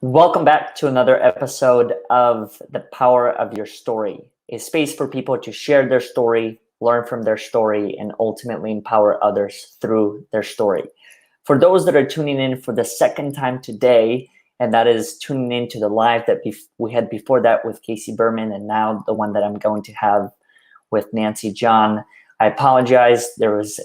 Welcome back to another episode of The Power of Your Story, a space for people to share their story, learn from their story, and ultimately empower others through their story. For those that are tuning in for the second time today, and that is tuning in to the live that we had before that with Casey Berman, and now the one that I'm going to have with Nancy John. I apologize. There was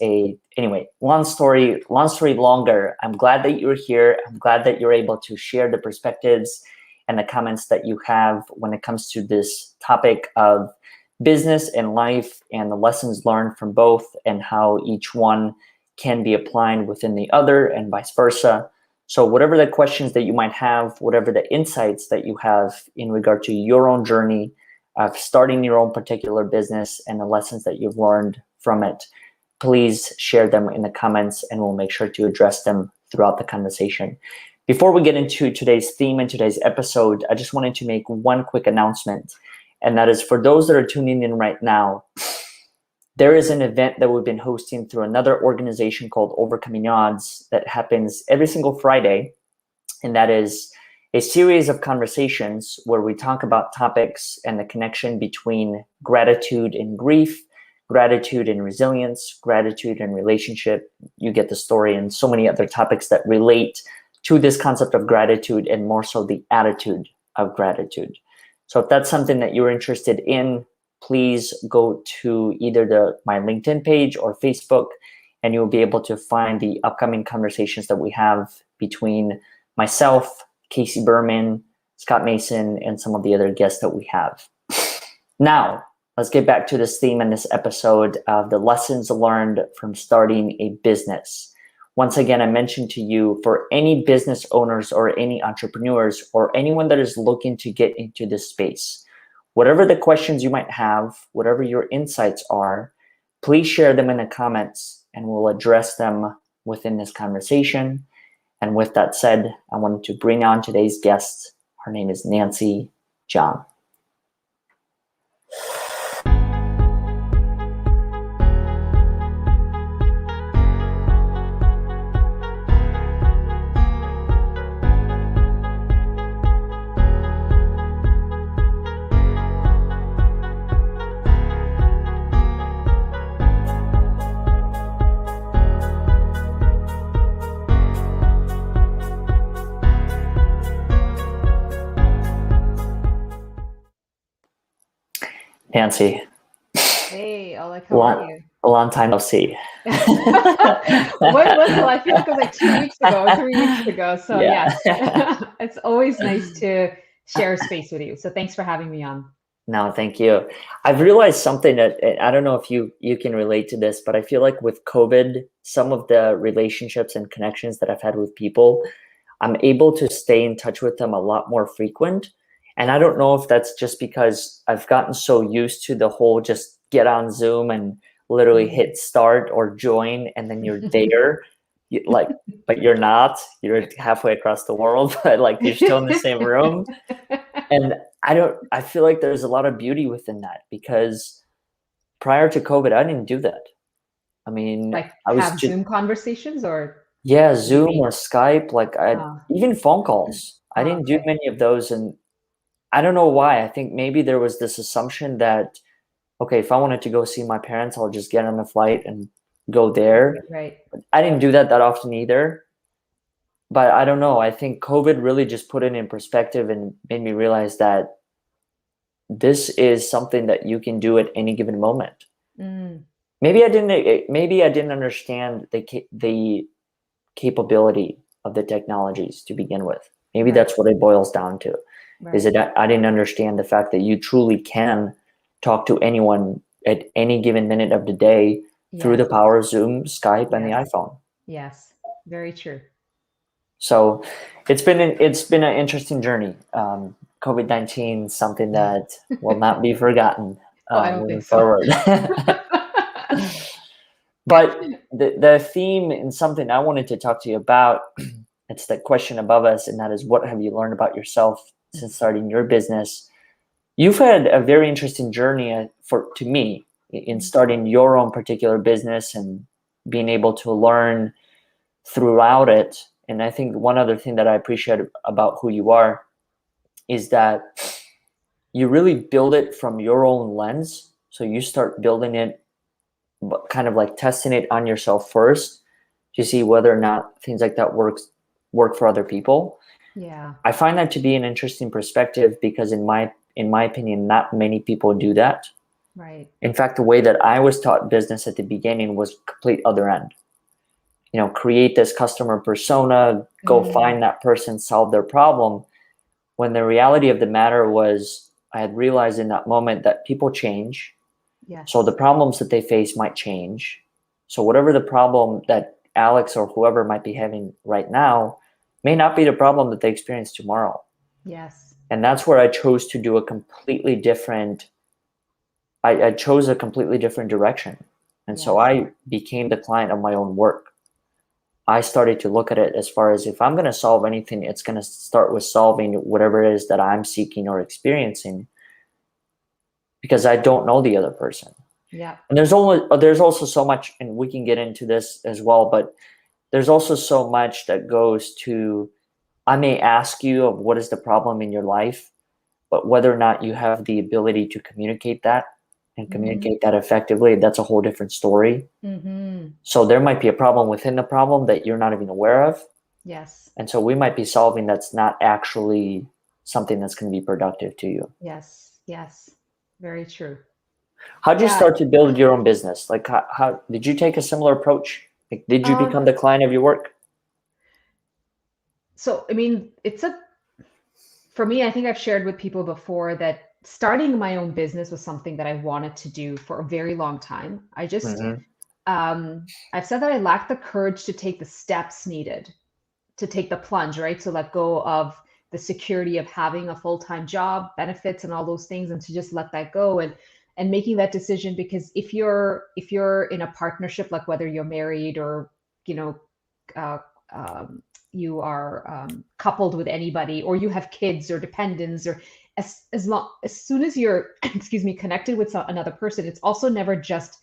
long story longer. I'm glad that you're here. I'm glad that you're able to share the perspectives and the comments that you have when it comes to this topic of business and life and the lessons learned from both and how each one can be applied within the other and vice versa. So whatever the questions that you might have, whatever the insights that you have in regard to your own journey of starting your own particular business and the lessons that you've learned from it, please share them in the comments and we'll make sure to address them throughout the conversation. Before we get into today's theme and today's episode, I just wanted to make one quick announcement, and that is for those that are tuning in right now, there is an event that we've been hosting through another organization called Overcoming Odds that happens every single Friday, and that is a series of conversations where we talk about topics and the connection between gratitude and grief, gratitude and resilience, gratitude and relationship. You get the story, and so many other topics that relate to this concept of gratitude and more so the attitude of gratitude. So if that's something that you're interested in, please go to either my LinkedIn page or Facebook, and you'll be able to find the upcoming conversations that we have between myself, Casey Berman, Scott Mason, and some of the other guests that we have. Now, let's get back to this theme in this episode of the lessons learned from starting a business. Once again, I mentioned to you, for any business owners or any entrepreneurs or anyone that is looking to get into this space, whatever the questions you might have, whatever your insights are, please share them in the comments and we'll address them within this conversation. And with that said, I wanted to bring on today's guest. Her name is Nancy John. Nancy. Hey, Oleg, how are you? A long time no see. When was it? I feel like it was like 2 weeks ago or 3 weeks ago. So yeah, it's always nice to share space with you. So thanks for having me on. No, thank you. I've realized something that I don't know if you can relate to this, but I feel like with COVID, some of the relationships and connections that I've had with people, I'm able to stay in touch with them a lot more frequent. And I don't know if that's just because I've gotten so used to the whole just get on Zoom and literally hit start or join and then you're there, but you're not. You're halfway across the world, but like you're still in the same room. And I feel like there's a lot of beauty within that because prior to COVID, I didn't do that. I mean, like I was have Zoom conversations or? Yeah, Zoom or Skype, even phone calls. I didn't do many of those, and I don't know why. I think maybe there was this assumption that, okay, if I wanted to go see my parents, I'll just get on a flight and go there. Right. But I didn't do that often either. But I don't know. I think COVID really just put it in perspective and made me realize that this is something that you can do at any given moment. Maybe I didn't understand the capability of the technologies to begin with. Maybe that's what it boils down to. Right. Is that I didn't understand the fact that you truly can talk to anyone at any given minute of the day through the power of Zoom, Skype, and the iPhone. Yes, very true. So it's been an interesting journey. COVID-19, something that will not be forgotten moving forward. But the theme and something I wanted to talk to you about, it's the question above us, and that is, what have you learned about yourself since starting your business? You've had a very interesting journey to me in starting your own particular business and being able to learn throughout it And I think one other thing that I appreciate about who you are is that you really build it from your own lens. So you start building it, but kind of like testing it on yourself first to see whether or not things like that work for other people. Yeah. I find that to be an interesting perspective because in my opinion, not many people do that. Right. In fact, the way that I was taught business at the beginning was complete other end. Create this customer persona, go find that person, solve their problem. When the reality of the matter was, I had realized in that moment that people change. Yes. So the problems that they face might change. So whatever the problem that Alex or whoever might be having right now may not be the problem that they experience tomorrow. Yes. And that's where I chose to do a completely different, I chose a completely different direction. And so I became the client of my own work. I started to look at it as far as if I'm going to solve anything, it's going to start with solving whatever it is that I'm seeking or experiencing, because I don't know the other person. Yeah. And there's also so much, and we can get into this as well, but there's also so much that goes to, I may ask you of what is the problem in your life, but whether or not you have the ability to communicate that and communicate that effectively, that's a whole different story. So there might be a problem within the problem that you're not even aware of. Yes. And so we might be solving that's not actually something that's going to be productive to you. Yes. Yes. Very true. How did you start to build your own business? Like, how did you take a similar approach? Like, did you become the client of your work? So, I mean, for me, I think I've shared with people before that starting my own business was something that I wanted to do for a very long time. I just, I've said that I lacked the courage to take the steps needed to take the plunge, right? To let go of the security of having a full-time job, benefits, and all those things, and to just let that go and making that decision. Because if you're in a partnership, like whether you're married or uh, you are coupled with anybody, or you have kids or dependents, or as soon as you're excuse me, connected with another person, it's also never just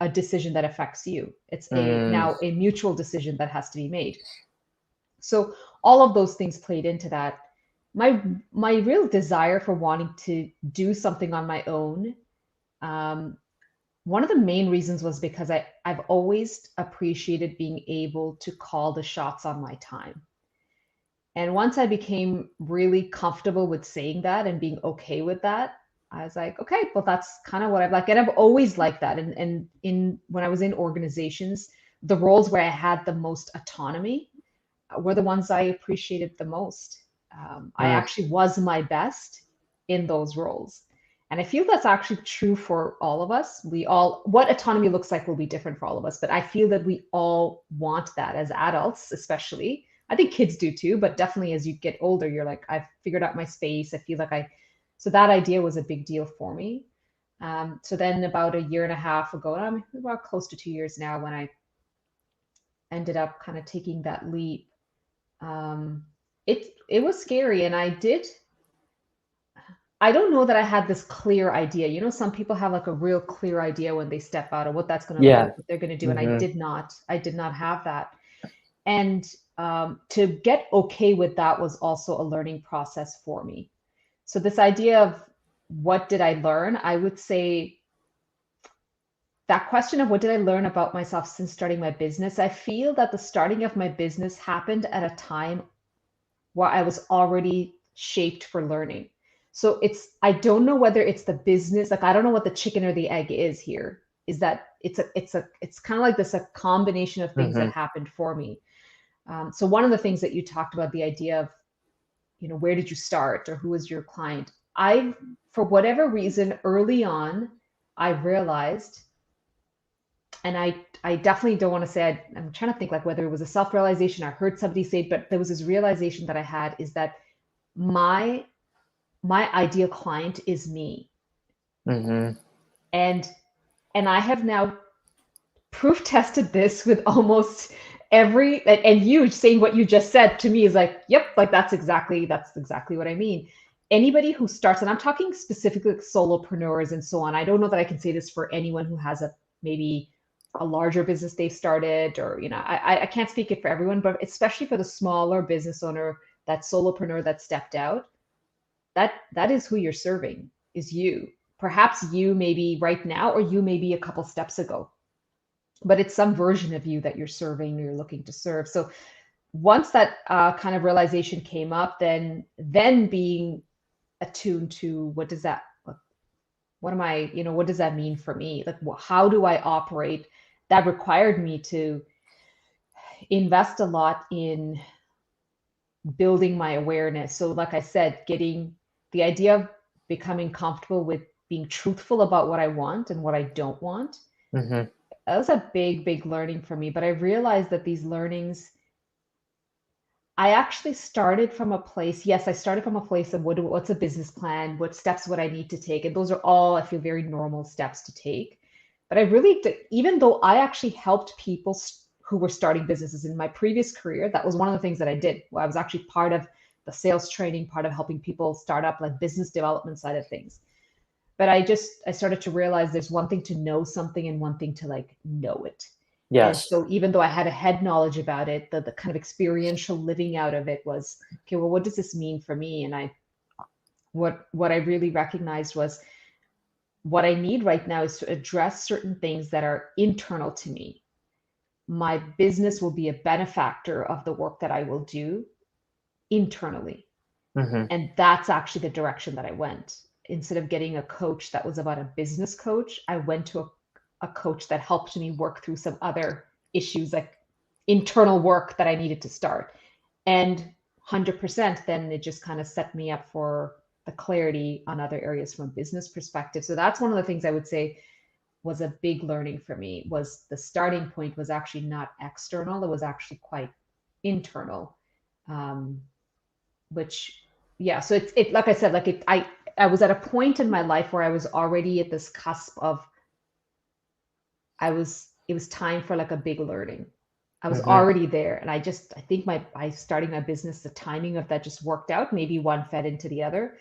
a decision that affects you. It's now a mutual decision that has to be made. So all of those things played into that. My real desire for wanting to do something on my own, one of the main reasons was because I've always appreciated being able to call the shots on my time. And once I became really comfortable with saying that and being okay with that, I was like, okay, well, that's kind of what I've liked. And I've always liked that. And when I was in organizations, the roles where I had the most autonomy were the ones I appreciated the most. I actually was my best in those roles. And I feel that's actually true for all of us. What autonomy looks like will be different for all of us, but I feel that we all want that as adults, especially. I think kids do too, but definitely as you get older, you're like, I've figured out my space. I feel like so that idea was a big deal for me. So then about a year and a half ago, I'm about close to 2 years now, when I ended up kind of taking that leap. It was scary, and I don't know that I had this clear idea. Some people have like a real clear idea when they step out of what that's going to look like, what they're going to do. And I did not have that. And to get okay with that was also a learning process for me. So this idea of what did I learn, I would say that question of what did I learn about myself since starting my business, I feel that the starting of my business happened at a time where I was already shaped for learning. So I don't know whether it's the business, like I don't know what the chicken or the egg is here. Is that it's kind of like this a combination of things that happened for me. So one of the things that you talked about, the idea of, where did you start or who was your client? For whatever reason, early on, I realized, and I definitely don't want to say, I'm trying to think like whether it was a self-realization, I heard somebody say, but there was this realization that I had, is that my ideal client is me. And I have now proof tested this with almost every, and you saying what you just said to me is like, yep, like that's exactly what I mean. Anybody who starts, and I'm talking specifically like solopreneurs and so on. I don't know that I can say this for anyone who has maybe a larger business they've started, or, I can't speak it for everyone, but especially for the smaller business owner, that solopreneur that stepped out, that is who you're serving, is you. Perhaps you maybe right now, or you maybe a couple steps ago, but it's some version of you that you're serving, or you're looking to serve. So once that kind of realization came up, then being attuned to what does that mean for me? Like, how do I operate? That required me to invest a lot in building my awareness. So like I said, getting the idea of becoming comfortable with being truthful about what I want and what I don't want. Mm-hmm. That was a big learning for me. But I realized that these learnings, I actually started from a place. Yes, I started from a place of what's a business plan? What steps would I need to take? And those are all, I feel, very normal steps to take. But I really, even though I actually helped people who were starting businesses in my previous career, that was one of the things that I did. I was actually part of the sales training, part of helping people start up, like business development side of things. But I started to realize there's one thing to know something and one thing to like know it. And Yes. so even though I had a head knowledge about it, the kind of experiential living out of it was, okay, well, what does this mean for me? And what I really recognized was, what I need right now is to address certain things that are internal to me. My business will be a benefactor of the work that I will do internally. Mm-hmm. And that's actually the direction that I went. Instead of getting a coach that was about a business coach, I went to a coach that helped me work through some other issues, like internal work that I needed to start. And 100%, then it just kind of set me up for the clarity on other areas from a business perspective. So that's one of the things I would say was a big learning for me, was the starting point was actually not external. It was actually quite internal. Which, yeah, so it like I said, like I was at a point in my life where I was already at this cusp of, it was time for like a big learning. I was Mm-hmm. already there. And I think by starting my business, the timing of that just worked out. Maybe one fed into the other.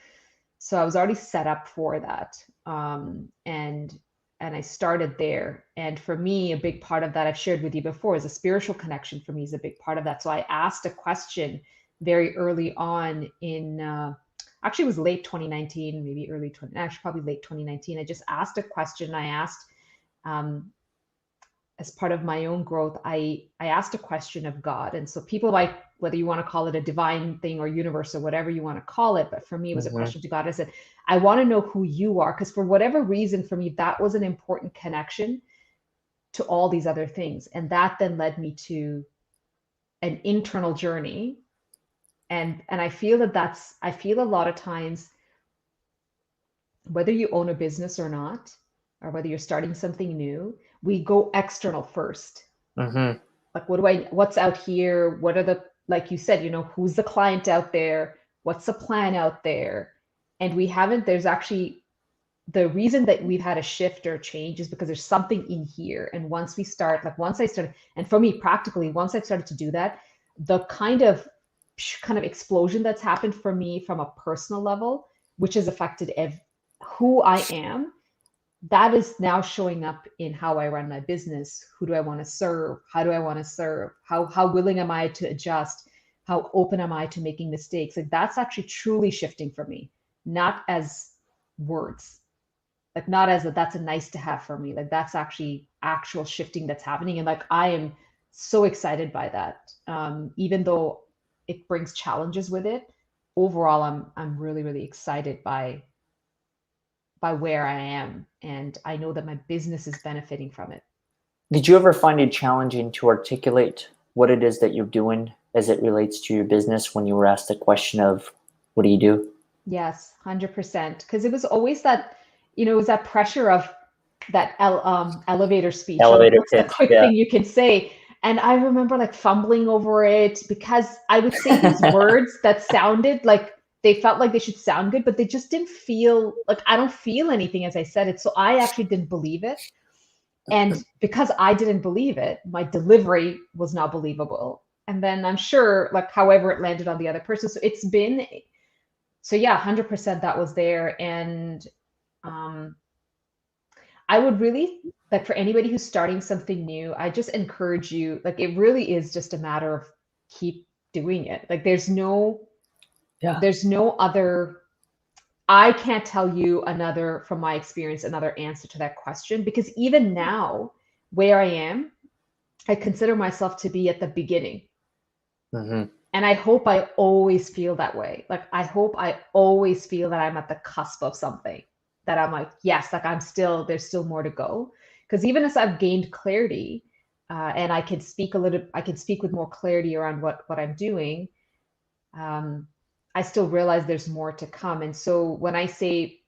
So I was already set up for that. And I started there. And for me, a big part of that I've shared with you before is a spiritual connection. For me is a big part of that. So I asked a question very early on in, actually it was late 2019, maybe early 20, actually probably late 2019. I just asked a question. I asked, as part of my own growth, I asked a question of God. And so people, like, whether you want to call it a divine thing or universe or whatever you want to call it, but for me, it was a Mm-hmm. question to God. I said, I want to know who you are, because for whatever reason, for me, that was an important connection to all these other things. And that then led me to an internal journey. And I feel I feel a lot of times, whether you own a business or not, or whether you're starting something new, we go external first. Mm-hmm. Like, what's out here? What are the, like you said, who's the client out there? What's the plan out there? And there's actually, the reason that we've had a shift or change is because there's something in here. And once I started, and for me, practically, once I started to do that, the kind of explosion that's happened for me from a personal level, which has affected who I am, that is now showing up in how I run my business. Who do I want to serve? How do I want to serve? How willing am I to adjust? How open am I to making mistakes? Like, that's actually truly shifting for me, not as words, like not as that's a nice to have for me. Like, that's actually actual shifting that's happening. And like, I am so excited by that. Even though it brings challenges with it, overall, I'm really excited by where I am. And I know that my business is benefiting from it. Did you ever find it challenging to articulate what it is that you're doing as it relates to your business when you were asked the question of, what do you do? Yes, 100%. Because it was always that, it was that pressure of that elevator speech, or like, Elevator what's the pitch. quick Yeah. thing you can say? And I remember like fumbling over it, because I would say these words that sounded like they felt like they should sound good, but they just didn't feel like, I don't feel anything as I said it. So I actually didn't believe it. And because I didn't believe it, my delivery was not believable. And then I'm sure, like, however it landed on the other person. So yeah, 100% that was there. And I would really like for anybody who's starting something new, I just encourage you, like it really is just a matter of keep doing it. Like there's no other, I can't tell you another, from my experience, another answer to that question, because even now, where I am, I consider myself to be at the beginning. Mm-hmm. And I hope I always feel that way. Like, I hope I always feel that I'm at the cusp of something, that I'm like, yes, like there's still more to go. Because even as I've gained clarity, and I can speak with more clarity around what I'm doing, um, I still realize there's more to come. And so when I say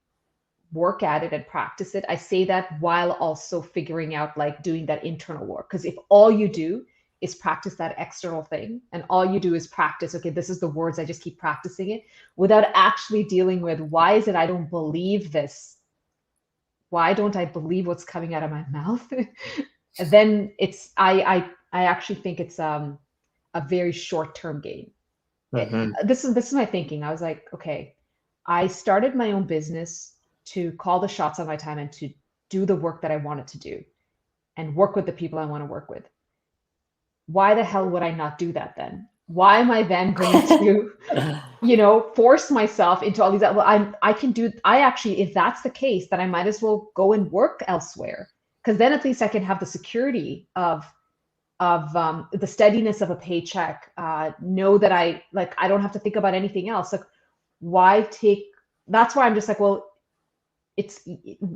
work at it and practice it, I say that while also figuring out, like, doing that internal work. Because if all you do is practice that external thing, and all you do is practice, okay, this is the words, I just keep practicing it without actually dealing with, why is it I don't believe this? Why don't I believe what's coming out of my mouth? Then I actually think it's a very short-term gain. Mm-hmm. This is my thinking. I was like, okay, I started my own business to call the shots on my time and to do the work that I wanted to do and work with the people I want to work with. Why the hell would I not do that then? Why am I then going to, force myself into all these? Well, I can do. I actually, if that's the case, then I might as well go and work elsewhere, because then at least I can have the security of the steadiness of a paycheck. Know that I don't have to think about anything else. Like, why take? That's why I'm just like, well, it's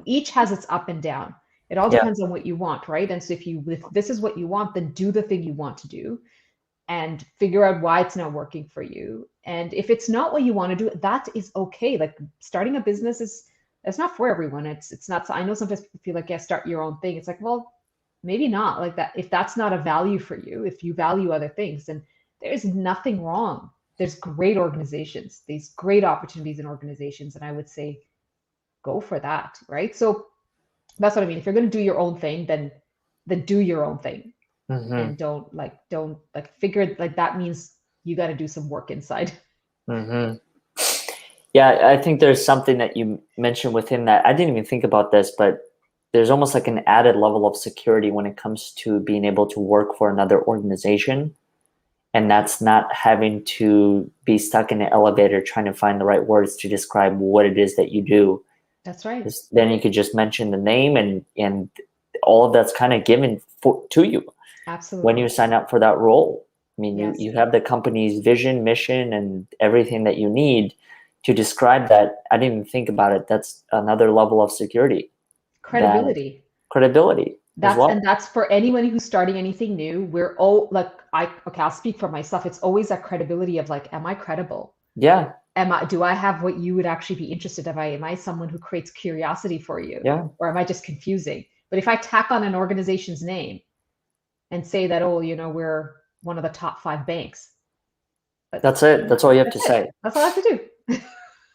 each has its up and down. It all Yeah. depends on what you want, right? And so if this is what you want, then do the thing you want to do and figure out why it's not working for you. And if it's not what you want to do, that is okay. Like, starting a business it's not for everyone. It's not. I know sometimes people feel like, yeah, start your own thing. It's like, well, maybe not like that. If that's not a value for you, if you value other things, then there's nothing wrong. There's great organizations, these great opportunities in organizations, and I would say go for that, right? So that's what I mean. If you're going to do your own thing, then do your own thing, Mm-hmm. and don't like figure it, like that means you got to do some work inside. Mm-hmm. Yeah, I think there's something that you mentioned within that. I didn't even think about this, but there's almost like an added level of security when it comes to being able to work for another organization. And that's not having to be stuck in an elevator trying to find the right words to describe what it is that you do. That's right. Then you could just mention the name, and all of that's kind of given to you when Absolutely. you sign up for that role. I mean, Yes. you have the company's vision, mission, and everything that you need to describe that. I didn't even think about it. That's another level of security, that Credibility. credibility as That's, and well. that's for anyone who's starting anything new. We're all like, okay, I'll speak for myself. It's always that credibility of, like, am I credible? Yeah, Do I have what you would actually be interested in? Am I someone who creates curiosity for you? yeah. Or am I just confusing? But if I tack on an organization's name and say that, oh, we're one of the top 5 banks, but That's it. That's all you have to that's it. say. That's all I have to do.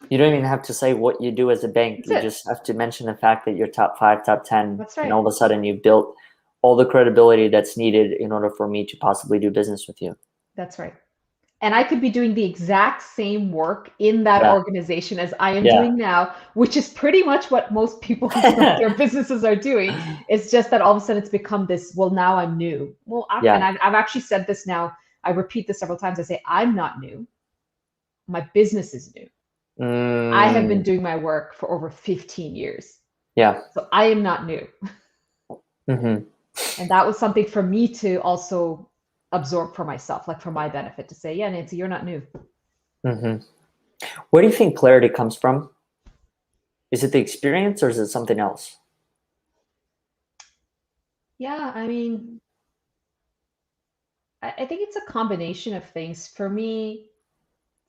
You don't even have to say what you do as a bank. That's You it. just have to mention the fact that you're top 5, top 10, That's and right. all of a sudden you've built all the credibility that's needed in order for me to possibly do business with you. That's right. And I could be doing the exact same work in that Yeah, organization as I am yeah. doing now, which is pretty much what most people who start their businesses are doing. It's just that all of a sudden it's become this, well, now I'm new. Well, and Yeah. I've actually said this now. I repeat this several times. I say, I'm not new. My business is new. I have been Mm, doing my work for over 15 years. yeah. So I am not new. Hmm. And that was something for me to also absorb for myself, like for my benefit, to say, yeah, Nancy, you're not new. Hmm. Where do you think clarity comes from? Is it the experience or is it something else? Yeah, I mean, I think it's a combination of things. For me,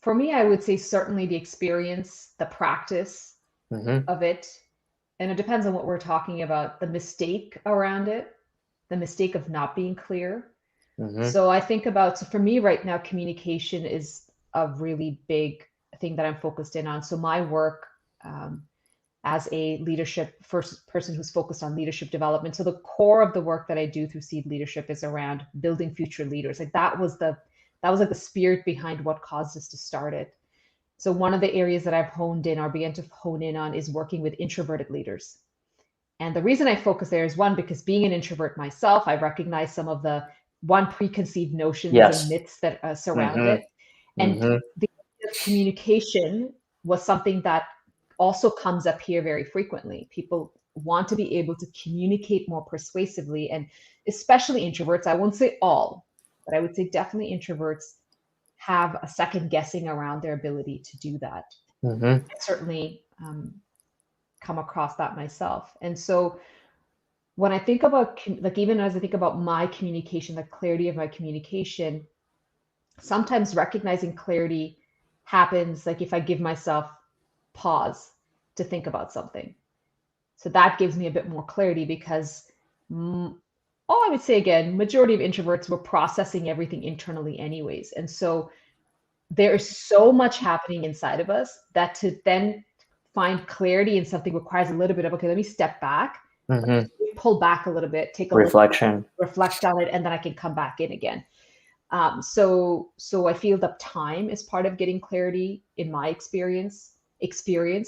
I would say certainly the experience, the practice Hmm. of it. And it depends on what we're talking about, the mistake around it, the mistake of not being clear. Hmm. So I think about, so for me right now, communication is a really big thing that I'm focused in on. So my work, um, as a leadership first person who's focused on leadership development. So the core of the work that I do through Seed Leadership is around building future leaders. Like that was like the spirit behind what caused us to start it. So one of the areas that I've honed in or began to hone in on is working with introverted leaders And the reason I focus there is one, because being an introvert myself, I recognize some of the preconceived notions and Yes. myths that surround Mm-hmm. it. And Mm-hmm. the idea of communication was something that also comes up here very frequently. People want to be able to communicate more persuasively, and especially introverts. I won't say all, but I would say definitely introverts have a second guessing around their ability to do that. Mm-hmm. I certainly come across that myself. And so when I think about, like, even as I think about my communication, the clarity of my communication, sometimes recognizing clarity happens like if I give myself pause to think about something. So that gives me a bit more clarity, because I would say, again, majority of introverts were processing everything internally anyways. And so there is so much happening inside of us that to then find clarity in something requires a little bit of, okay, let me step back, Mm-hmm. pull back a little bit, take a look, Reflection. reflect on it, and then I can come back in again. So I feel that time is part of getting clarity in my experience.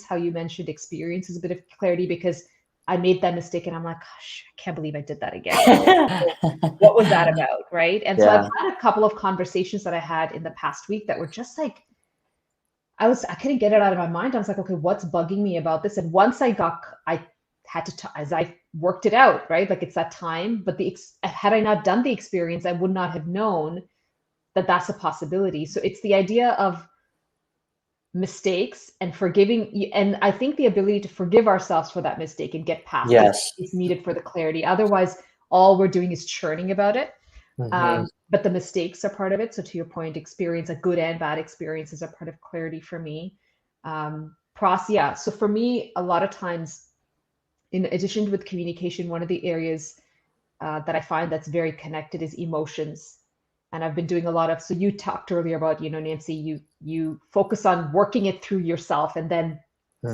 How you mentioned experience is a bit of clarity, because I made that mistake and I'm like, gosh, I can't believe I did that again. What was that about? Right. And so I've Yeah. had a couple of conversations that I had in the past week that were just like, I couldn't get it out of my mind. I was like, okay, what's bugging me about this? And once I had to, as I worked it out, right? Like, it's that time, but had I not done the experience, I would not have known that that's a possibility. So it's the idea of mistakes and forgiving. And I think the ability to forgive ourselves for that mistake and get past it Yes. is needed for the clarity. Otherwise, all we're doing is churning about it. Mm-hmm. But the mistakes are part of it. So to your point, experience, a good and bad experiences are part of clarity for me. Yeah. So for me, a lot of times, in addition with communication, one of the areas that I find that's very connected is emotions. And I've been doing a lot of, so you talked earlier about, Nancy, you focus on working it through yourself and then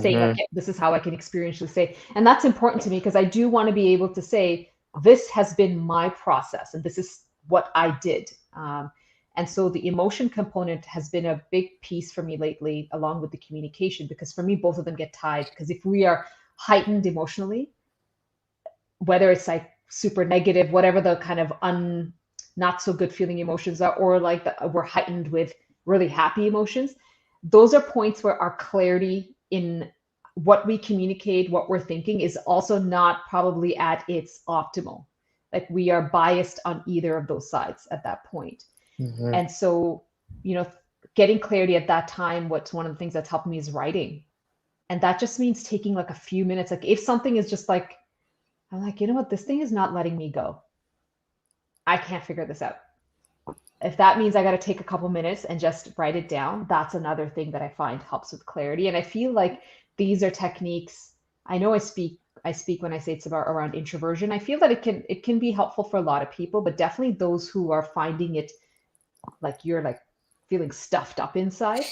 saying, Mm-hmm. okay, this is how I can experientially say. And that's important to me, because I do want to be able to say, this has been my process and this is what I did. And so the emotion component has been a big piece for me lately, along with the communication, because for me, both of them get tied. Because if we are heightened emotionally, whether it's like super negative, whatever the kind of not so good feeling emotions are, or like we're heightened with really happy emotions, those are points where our clarity in what we communicate, what we're thinking, is also not probably at its optimal. Like, we are biased on either of those sides at that point. Mm-hmm. And so, getting clarity at that time, what's one of the things that's helped me is writing. And that just means taking like a few minutes. Like, if something is just like, I'm like, you know what, this thing is not letting me go. I can't figure this out. If that means I got to take a couple minutes and just write it down, that's another thing that I find helps with clarity. And I feel like these are techniques. I know I speak when I say it's about around introversion. I feel that it can be helpful for a lot of people, but definitely those who are finding it like you're like feeling stuffed up inside,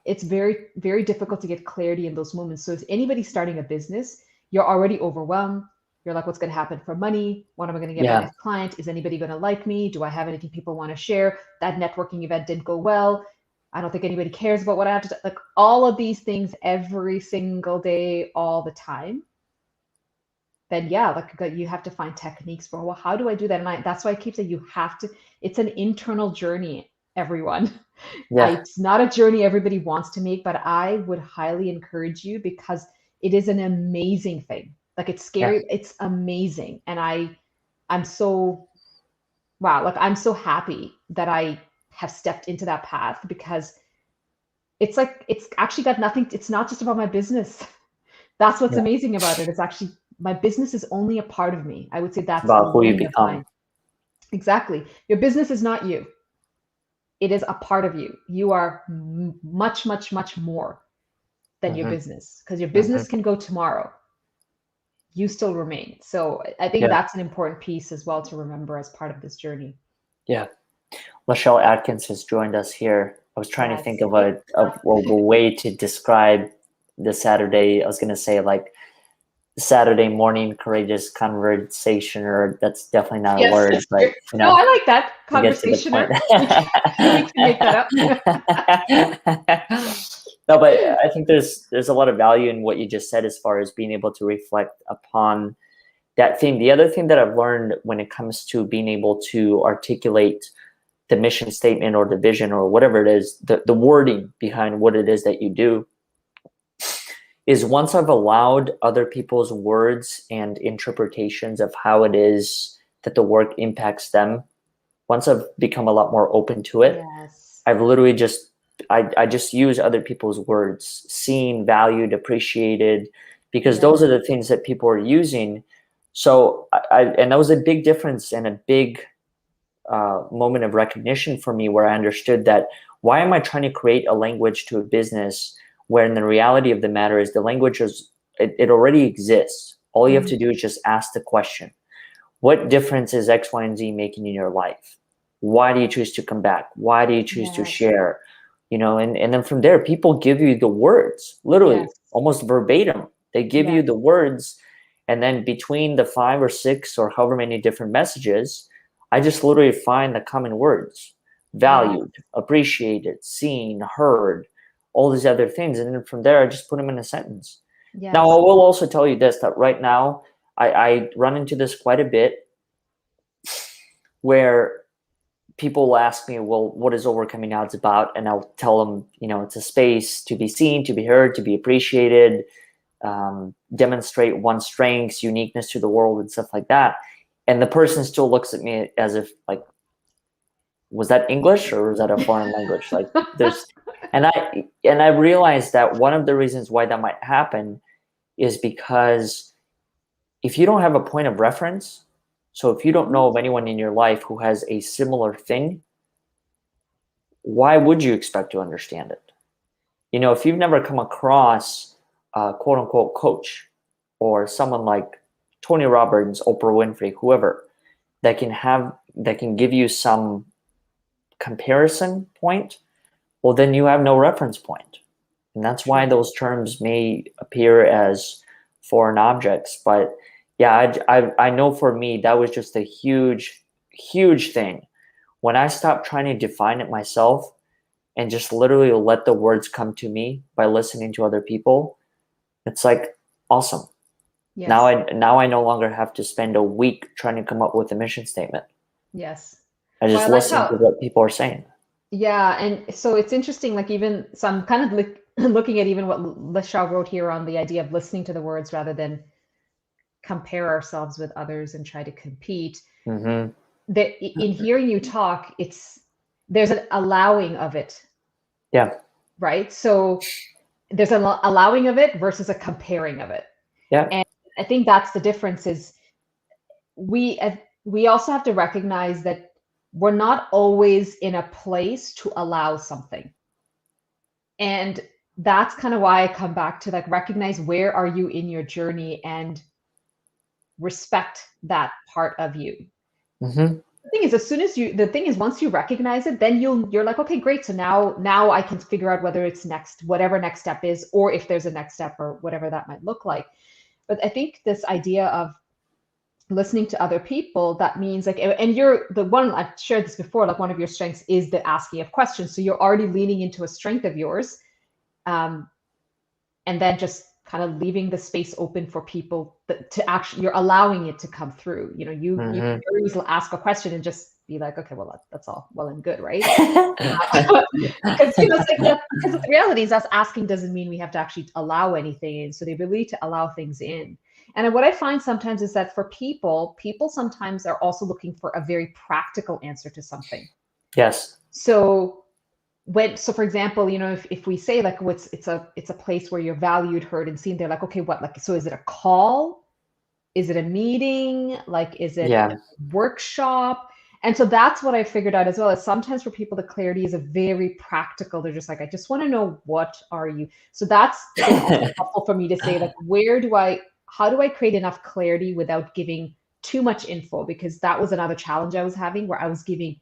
it's very, very difficult to get clarity in those moments. So if anybody's starting a business, you're already overwhelmed. You're like, what's going to happen for money? When am I going to get my Yeah. next client? Is anybody going to like me? Do I have anything people want to share? That networking event didn't go well. I don't think anybody cares about what I have to do. Like, all of these things every single day, all the time. Then yeah, like, you have to find techniques for, well, how do I do that? And that's why I keep saying, you have to, it's an internal journey, everyone. Yeah. It's not a journey everybody wants to make, but I would highly encourage you, because it is an amazing thing. Like, it's scary, Yeah. it's amazing. And I'm so, wow, like, I'm so happy that I have stepped into that path, because it's like, it's actually got nothing, it's not just about my business. That's what's Yeah. amazing about it. It's actually, my business is only a part of me. I would say It's that's a about who you learning of become. mine. Exactly. Your business is not you. It is a part of you. You are much, much, much more than your Mm-hmm. business, because your Mm-hmm. business can go tomorrow. You still remain. So I think Yeah. that's an important piece as well to remember as part of this journey. Yeah. Michelle Atkins has joined us here. I was trying to think of Yes. a way to describe the Saturday. I was going to say like Saturday morning courageous conversation, or that's definitely not a Yes. word, but No, I like that. to get to the Conversationer. point. We can make that up. No, but I think there's a lot of value in what you just said, as far as being able to reflect upon that thing. The other thing that I've learned when it comes to being able to articulate the mission statement or the vision or whatever it is, the wording behind what it is that you do, is once I've allowed other people's words and interpretations of how it is that the work impacts them, once I've become a lot more open to it, Yes. I've literally just, I just use other people's words, seen, valued, appreciated, because those are the things that people are using. So and that was a big difference and a big moment of recognition for me, where I understood that, why am I trying to create a language to a business when the reality of the matter is the language is, it already exists. All you have to do is just ask the question, what difference is X, Y, and Z making in your life? Why do you choose to come back? Why do you choose to share? And then from there, people give you the words, literally almost verbatim. They give you the words. And then between the 5 or 6 or however many different messages, I just literally find the common words: valued, appreciated, seen, heard, all these other things. And then from there, I just put them in a sentence. Now, I will also tell you this, that right now, I run into this quite a bit, where people will ask me, well, what is Overcoming Odds about? And I'll tell them, it's a space to be seen, to be heard, to be appreciated, demonstrate one's strengths, uniqueness to the world, and stuff like that. And the person still looks at me as if, like, was that English or was that a foreign language? Like, and I realized that one of the reasons why that might happen is because if you don't have a point of reference, so if you don't know of anyone in your life who has a similar thing, why would you expect to understand it? If you've never come across a quote unquote coach or someone like Tony Robbins, Oprah Winfrey, whoever, that can give you some comparison point, well, then you have no reference point. And that's why those terms may appear as foreign objects. But yeah, I know for me, that was just a huge, huge thing. When I stopped trying to define it myself and just literally let the words come to me by listening to other people, it's like, awesome. Yes. Now I no longer have to spend a week trying to come up with a mission statement. Yes. I just listen to what people are saying. Yeah. And so it's interesting, like, so I'm kind of looking at even what Lachelle wrote here on the idea of listening to the words rather than compare ourselves with others and try to compete. Mm-hmm. That in hearing you talk, there's an allowing of it. Yeah. Right. So there's an allowing of it versus a comparing of it. Yeah. And I think that's the difference. Is we also have to recognize that we're not always in a place to allow something. And that's kind of why I come back to, like, recognize where are you in your journey and respect that part of you. Mm-hmm. The thing is, once you recognize it, then you're like, okay, great. So now I can figure out whether it's whatever next step is, or if there's a next step or whatever that might look like. But I think this idea of listening to other people, that means, like, and you're the one, I've shared this before, like, one of your strengths is the asking of questions. So you're already leaning into a strength of yours. And then just kind of leaving the space open for people to actually, you're allowing it to come through. You can easily ask a question and just be like, okay, well, that's all well and good, right? Because because the reality is, us asking doesn't mean we have to actually allow anything in. So the ability to allow things in. And what I find sometimes is that for people sometimes are also looking for a very practical answer to something. Yes. So for example, if we say, like, it's a place where you're valued, heard, and seen, they're like, okay, what, like, so is it a call? Is it a meeting? Like, is it a workshop? And so that's what I figured out as well, is sometimes for people, the clarity is a very practical. They're just like, I just want to know, what are you? So that's helpful for me to say, like, how do I create enough clarity without giving too much info? Because that was another challenge I was having, where I was giving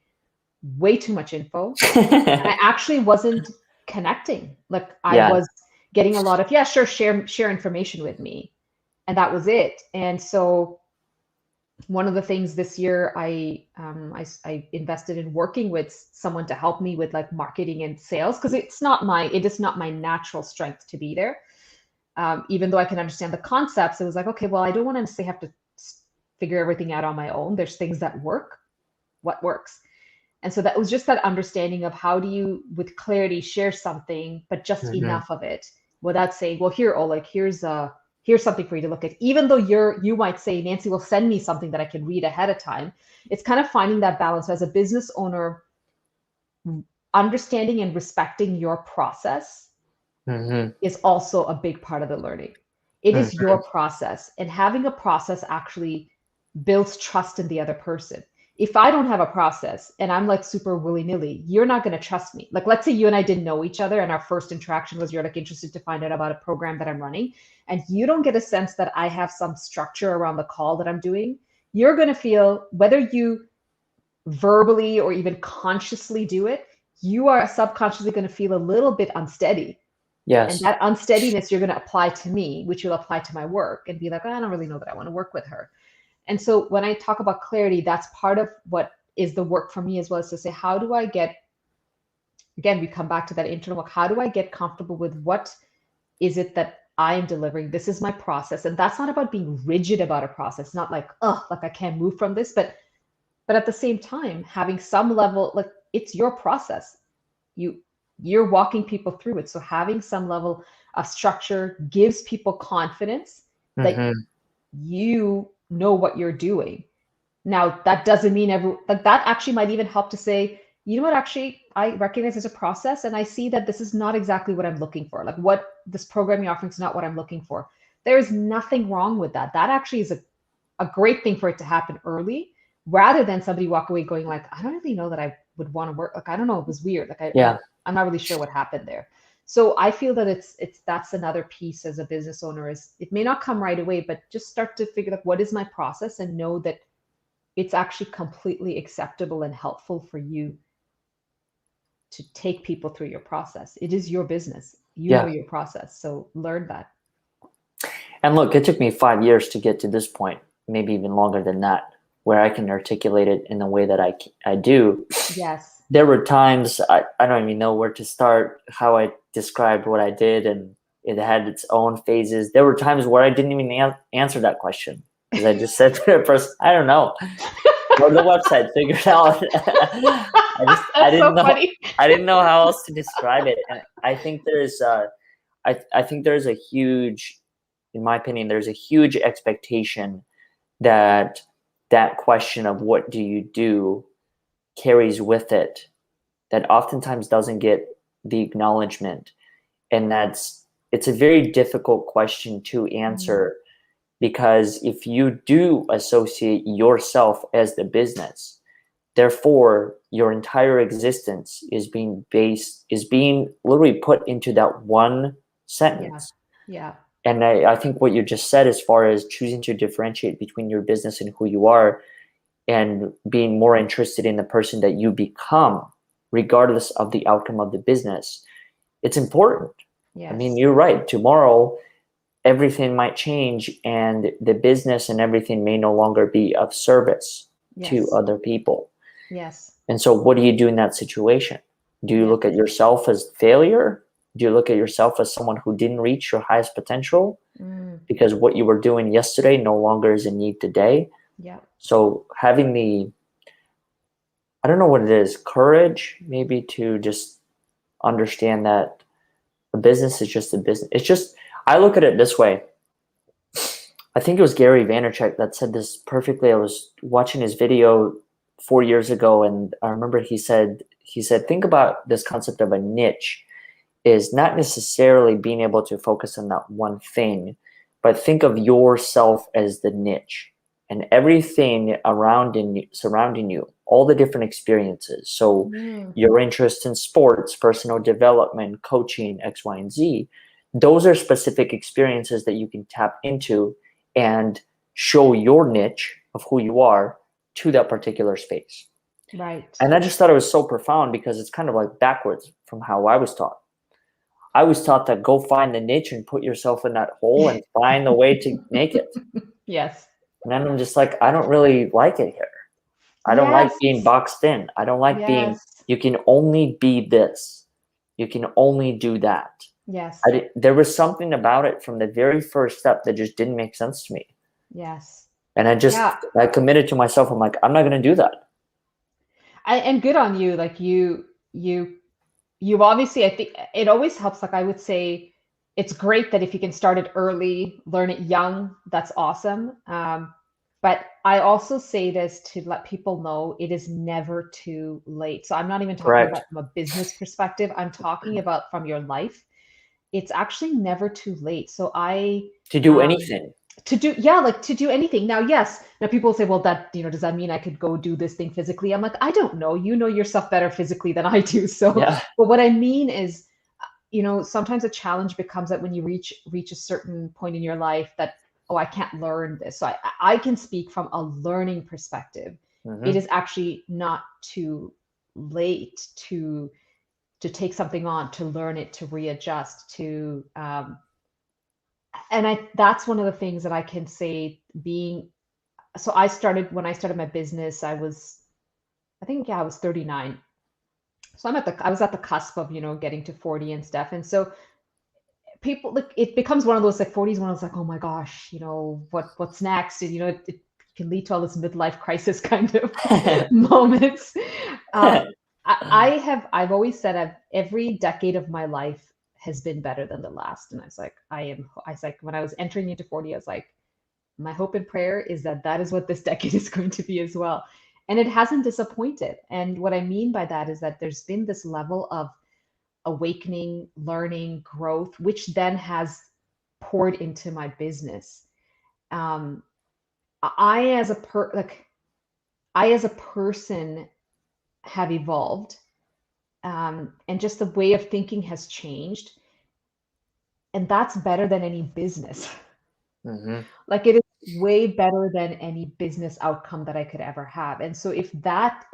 way too much info and I actually wasn't connecting. Like, I was getting a lot of, share information with me, and that was it. And so one of the things this year, I invested in working with someone to help me with, like, marketing and sales, because it is not my natural strength to be there. Even though I can understand the concepts, it was like, okay, well, I don't want to say have to figure everything out on my own. There's things that work. What works? And so that was just that understanding of how do you, with clarity, share something, but just enough of it without saying, well, here, Oleg, here's something for you to look at. Even though you might say, Nancy will send me something that I can read ahead of time. It's kind of finding that balance as a business owner, understanding and respecting your process is also a big part of the learning. It is your process, and having a process actually builds trust in the other person. If I don't have a process and I'm like super willy-nilly, you're not going to trust me. Like, let's say you and I didn't know each other and our first interaction was you're like interested to find out about a program that I'm running, and you don't get a sense that I have some structure around the call that I'm doing. You're going to feel, whether you verbally or even consciously do it, you are subconsciously going to feel a little bit unsteady. Yes. And that unsteadiness you're going to apply to me, which you'll apply to my work and be like, oh, I don't really know that I want to work with her. And so when I talk about clarity, that's part of what is the work for me as well, is to say, how do I get, again, we come back to that internal work. How do I get comfortable with what is it that I am delivering? This is my process. And that's not about being rigid about a process, not like, oh, like I can't move from this, but at the same time, having some level, like it's your process. You're walking people through it. So having some level of structure gives people confidence that you know what you're doing. Now, that doesn't mean that actually might even help to say, you know what, actually, I recognize there's a process and I see that this is not exactly what I'm looking for. Like, what this programming offering is not what I'm looking for. There is nothing wrong with that. That actually is a great thing for it to happen early, rather than somebody walk away going like, I don't really know that I would want to work. Like, I don't know, it was weird. Like, I'm not really sure what happened there. So I feel that that's another piece as a business owner, is it may not come right away, but just start to figure out what is my process and know that it's actually completely acceptable and helpful for you to take people through your process. It is your business. You know your process. So learn that. And look, it took me 5 years to get to this point, maybe even longer than that, where I can articulate it in the way that I do. Yes. There were times I don't even know where to start, how I described what I did, and it had its own phases. There were times where I didn't even answer that question, because I just said to the person, I don't know. Go to the website, figure it out. I didn't know how else to describe it. And I think I think there's a huge, in my opinion, there's a huge expectation that question of what do you do carries with it, that oftentimes doesn't get the acknowledgement. And it's a very difficult question to answer, because if you do associate yourself as the business, therefore your entire existence is being literally put into that one sentence. Yeah. And I think what you just said, as far as choosing to differentiate between your business and who you are, and being more interested in the person that you become, regardless of the outcome of the business, it's important. Yes. I mean, you're right. Tomorrow, everything might change, and the business and everything may no longer be of service to other people. Yes. And so what do you do in that situation? Do you look at yourself as failure? Do you look at yourself as someone who didn't reach your highest potential because what you were doing yesterday no longer is in need today? Yeah. So having I don't know what it is, courage maybe, to just understand that a business is just a business. It's just, I look at it this way. I think it was Gary Vaynerchuk that said this perfectly. I was watching his video 4 years ago, and I remember he said, think about this concept of a niche is not necessarily being able to focus on that one thing, but think of yourself as the niche, and everything surrounding you, all the different experiences. So your interest in sports, personal development, coaching, X, Y, and Z, those are specific experiences that you can tap into and show your niche of who you are to that particular space. Right. And I just thought it was so profound, because it's kind of like backwards from how I was taught. I was taught to go find the niche and put yourself in that hole and find a way to make it. Yes. And then I'm just like, I don't really like it here. I don't like being boxed in. I don't like being, you can only be this. You can only do that. Yes. There was something about it from the very first step that just didn't make sense to me. Yes. And I committed to myself. I'm like, I'm not going to do that. And good on you. Like you've obviously, I think it always helps. Like I would say, it's great that if you can start it early, learn it young, that's awesome. But I also say this to let people know it is never too late. So I'm not even talking Correct. about from a business perspective. I'm talking about from your life. It's actually never too late. So To do anything. to do anything. Now, yes. Now people say, well, that, does that mean I could go do this thing physically? I'm like, I don't know. You know yourself better physically than I do. So, Yeah. but what I mean is, sometimes a challenge becomes that when you reach a certain point in your life that, oh, I can't learn this. So I can speak from a learning perspective. Mm-hmm. It is actually not too late to take something on, to learn it, to readjust, to and that's one of the things that I can say being. So when I started my business, I was, I think, yeah, I was 39. So I was at the cusp of, getting to 40 and stuff. And so people, like, it becomes one of those, like, 40s when I was like, oh my gosh, what's next? And, it can lead to all this midlife crisis kind of moments. I've always said every decade of my life has been better than the last. And I was like, when I was entering into 40, I was like, my hope and prayer is that is what this decade is going to be as well. And it hasn't disappointed. And what I mean by that is that there's been this level of awakening, learning, growth, which then has poured into my business. I as a person have evolved, and just the way of thinking has changed, and that's better than any business. Mm-hmm. Like, it is way better than any business outcome that I could ever have. And so if that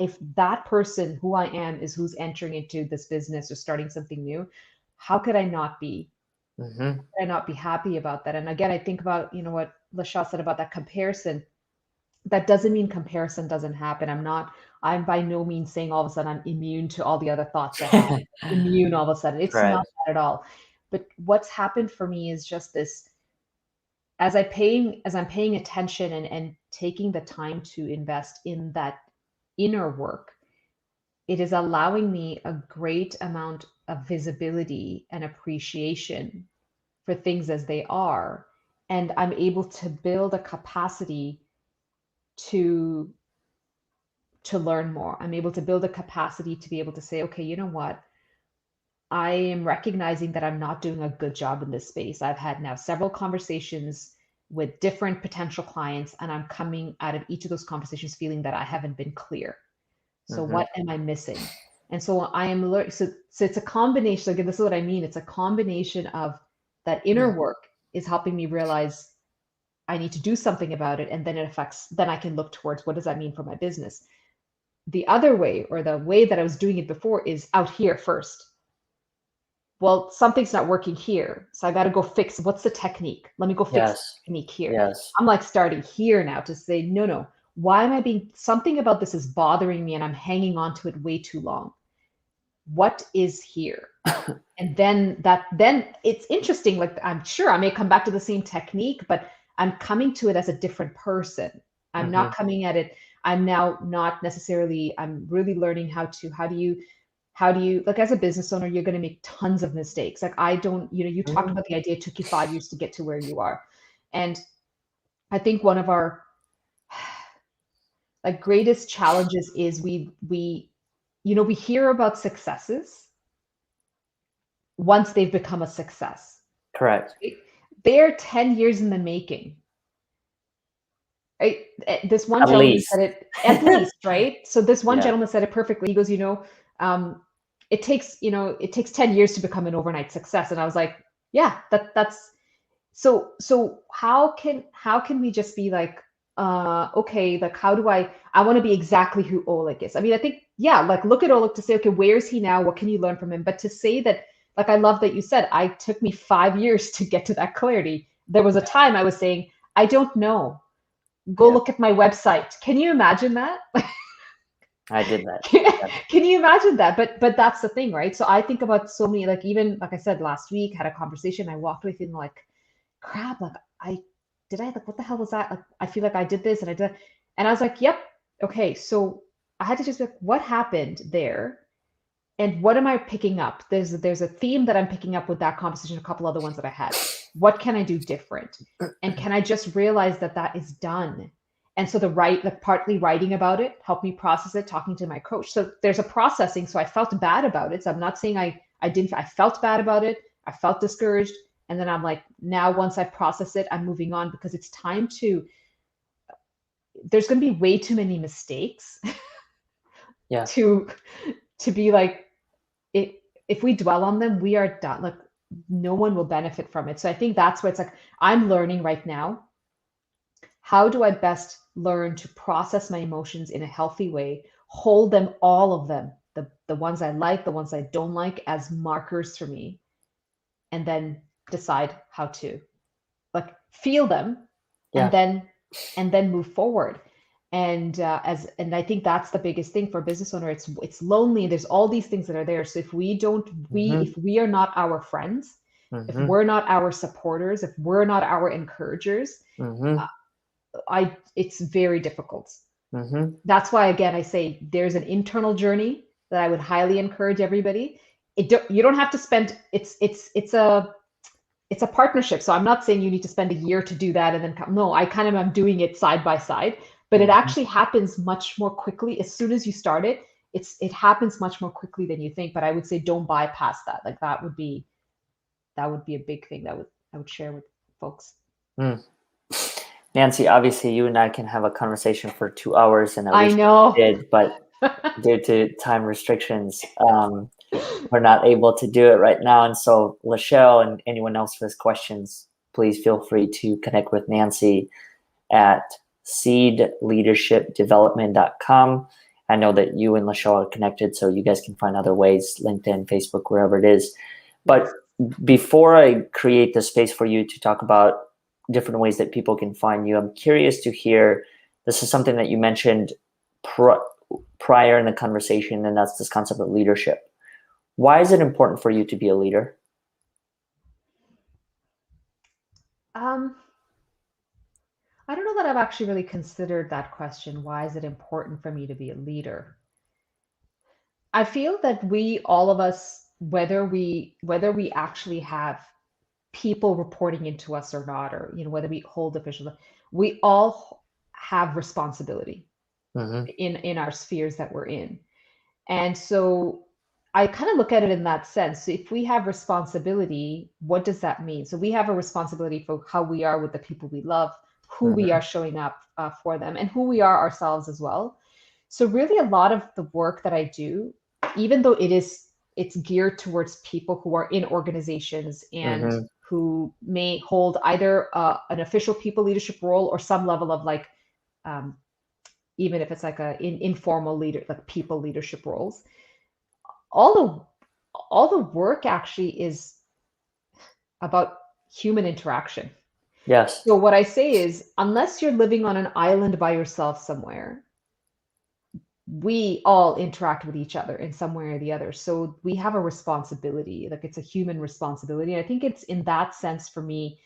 person who I am is who's entering into this business or starting something new, how could I not be Mm-hmm. happy about that? And again, I think about, what Lachelle said about that comparison. That doesn't mean comparison doesn't happen. I'm by no means saying all of a sudden I'm immune to all the other thoughts I have. Immune all of a sudden. It's Right. not that at all. But what's happened for me is just this, as I'm paying attention and taking the time to invest in that inner work, it is allowing me a great amount of visibility and appreciation for things as they are. And I'm able to build a capacity to learn more. I'm able to build a capacity to be able to say, okay, you know what? I am recognizing that I'm not doing a good job in this space. I've had now several conversations with different potential clients, and I'm coming out of each of those conversations feeling that I haven't been clear. So Mm-hmm. what am I missing? And so I am learning. So it's a combination. Again, this is what I mean. It's a combination of that inner work is helping me realize I need to do something about it, and then then I can look towards what does that mean for my business. The other way, or the way that I was doing it before, is out here first. Well, something's not working here, so I got to go fix, what's the technique? Let me go fix the technique here. Yes. I'm like starting here now to say, no, why am I being, something about this is bothering me and I'm hanging on to it way too long. What is here? And then it's interesting. Like, I'm sure I may come back to the same technique, but I'm coming to it as a different person. I'm Mm-hmm. not coming at it. I'm now not necessarily, I'm really learning how do you, like, as a business owner, you're going to make tons of mistakes. Like, I don't, you talked about the idea it took you 5 years to get to where you are. And I think one of our like greatest challenges is we hear about successes once they've become a success. Correct. They're 10 years in the making. Right? This one At gentleman least. said it, at least, right? So this one Yeah. gentleman said it perfectly. He goes, it takes 10 years to become an overnight success. And I was like, yeah, that's so how can we just be like, okay, like, how do I want to be exactly who Oleg is? I mean, I think, yeah, like, look at Oleg to say, okay, where's he now? What can you learn from him? But to say that, like, I love that you said, I took me 5 years to get to that clarity. There was a time I was saying, I don't know. Go look at my website. Can you imagine that? I did that. Can you imagine that? But that's the thing, right? So I think about so many, like, even like I said last week, had a conversation. I walked away feeling like crap. Like, I did I, like, what the hell was that? Like, I feel like I did this and I did, and I was like, yep, okay. So I had to just be like, what happened there? And what am I picking up? There's a theme that I'm picking up with that conversation, a couple other ones that I had. What can I do different? And can I just realize that that is done? And so partly writing about it helped me process it, talking to my coach. So there's a processing. So I felt bad about it. So I'm not saying I didn't, I felt bad about it. I felt discouraged. And then I'm like, now once I process it, I'm moving on, because it's time to, there's going to be way too many mistakes Yeah. to be like, if we dwell on them, we are done. Like, no one will benefit from it. So I think that's where it's like, I'm learning right now, how do I best learn to process my emotions in a healthy way, hold them, all of them, the ones I like, the ones I don't like, as markers for me, and then decide how to, like, feel them, Yeah. and then move forward. And and I think that's the biggest thing for a business owner. It's lonely. There's all these things that are there. So if we don't, if we are not our friends, if we're not our supporters, if we're not our encouragers, it's very difficult. That's why, again, I say there's an internal journey that I would highly encourage everybody. You don't have to spend. It's a partnership. So I'm not saying you need to spend a year to do that and then come. No, I kind of am doing it side by side, but it actually happens much more quickly. As soon as you start it, it happens much more quickly than you think. But I would say don't bypass that. Like, that would be a big thing that I would share with folks. Nancy, obviously you and I can have a conversation for 2 hours, and I know. we did, but due to time restrictions, we're not able to do it right now. And so, Lachelle and anyone else who has questions, please feel free to connect with Nancy at seedleadershipdevelopment.com. I know that you and Lachelle are connected, so you guys can find other ways, LinkedIn, Facebook, wherever it is. But before I create the space for you to talk about different ways that people can find you, I'm curious to hear, this is something that you mentioned prior in the conversation, and that's this concept of leadership. Why is it important for you to be a leader? I don't know that I've actually really considered that question. Why is it important for me to be a leader? I feel that all of us, whether we actually have people reporting into us or not, or whether we hold officials, we all have responsibility in our spheres that we're in. And so I kind of look at it in that sense. So if we have responsibility, what does that mean? So we have a responsibility for how we are with the people we love, who we are showing up for them, and who we are ourselves as well. So really, a lot of the work that I do, even though it's geared towards people who are in organizations and who may hold either an official people leadership role or some level of, like, even if it's like informal leader, like people leadership roles, all the work actually is about human interaction. Yes. So what I say is, unless you're living on an island by yourself somewhere, we all interact with each other in some way or the other. So we have a responsibility, like, it's a human responsibility. And I think it's in that sense for me,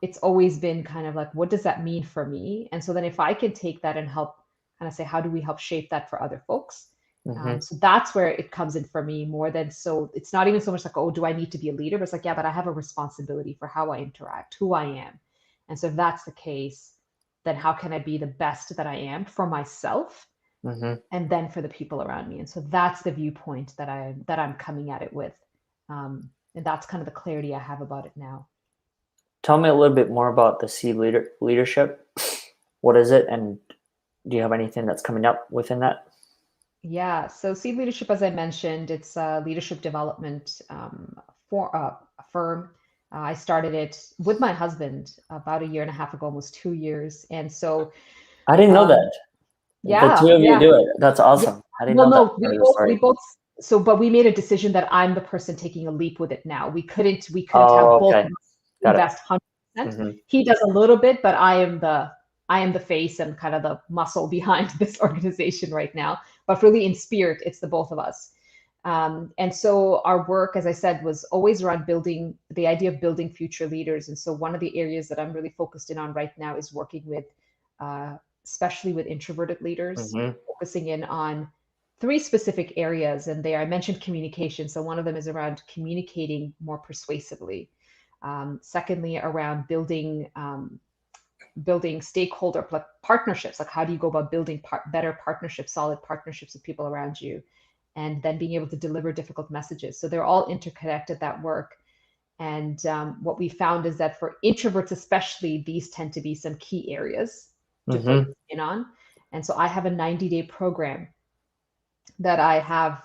it's always been kind of like, what does that mean for me? And so then if I can take that and help kind of say, how do we help shape that for other folks? So that's where it comes in for me more than, so it's not even so much like, oh, do I need to be a leader? But it's like, yeah, but I have a responsibility for how I interact, who I am. And so if that's the case, then how can I be the best that I am for myself? And then for the people around me. And so that's the viewpoint that I'm coming at it with. And that's kind of the clarity I have about it now. Tell me a little bit more about the Seed leadership. What is it? And do you have anything that's coming up within that? Yeah. So Seed Leadership, as I mentioned, it's a leadership development for a firm. I started it with my husband about 1.5 years ago, almost 2 years. And so I didn't know that. Yeah, the two of you do it. That's awesome. Yeah. I didn't know that. We both. So, but we made a decision that I'm the person taking a leap with it now. We couldn't have both of us invest 100%. He does a little bit, but I am the face and kind of the muscle behind this organization right now. But really, in spirit, it's the both of us. And so our work, as I said, was always around building the idea of building future leaders. And so one of the areas that I'm really focused in on right now is working with, especially with introverted leaders, Mm-hmm. focusing in on three specific areas. And there I mentioned communication. So one of them is around communicating more persuasively. Secondly, around building stakeholder partnerships, like how do you go about building better partnerships, solid partnerships with people around you, and then being able to deliver difficult messages. So they're all interconnected, that work. And what we found is that for introverts especially, these tend to be some key areas to Mm-hmm. focus in on. And so I have a 90-day program that I have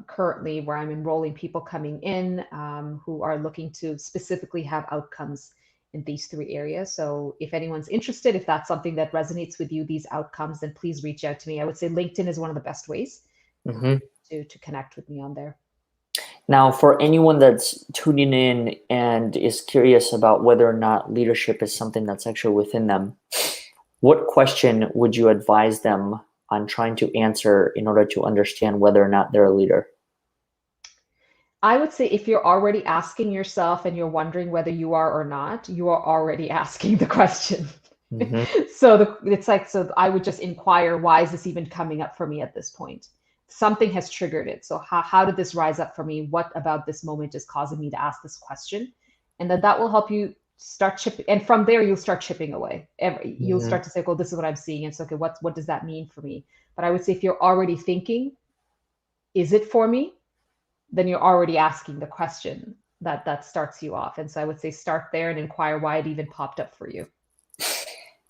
currently, where I'm enrolling people coming in who are looking to specifically have outcomes in these three areas. So if anyone's interested, if that's something that resonates with you, these outcomes, then please reach out to me. I would say LinkedIn is one of the best ways Mm-hmm. to connect with me on there. Now, for anyone that's tuning in and is curious about whether or not leadership is something that's actually within them, what question would you advise them on trying to answer in order to understand whether or not they're a leader? I would say if you're already asking yourself and you're wondering whether you are or not, you are already asking the question. Mm-hmm. It's like, so I would just inquire, why is this even coming up for me at this point? Something has triggered it. So how did this rise up for me? What about this moment is causing me to ask this question? And then that will help you start chipping. And from there, you'll start chipping away. You'll Mm-hmm. start to say, well, this is what I'm seeing. And so, okay, what does that mean for me? But I would say if you're already thinking, is it for me? Then you're already asking the question that starts you off. And so I would say start there and inquire why it even popped up for you.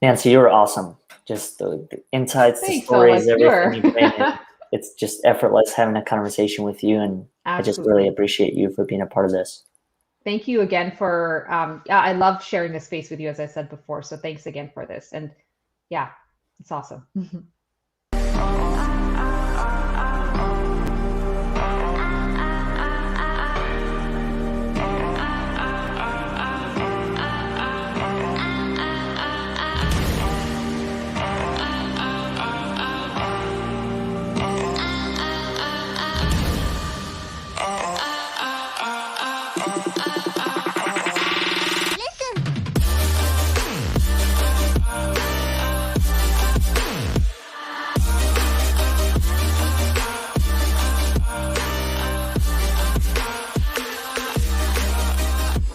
Nancy, you're awesome. Just the insights, the Thanks, stories, Oleg. everything Sure. you bring in. It's just effortless having a conversation with you, and I just really Absolutely. appreciate you for being a part of this. Thank you again for, yeah, I love sharing this space with you, as I said before. So thanks again for this. And yeah, it's awesome.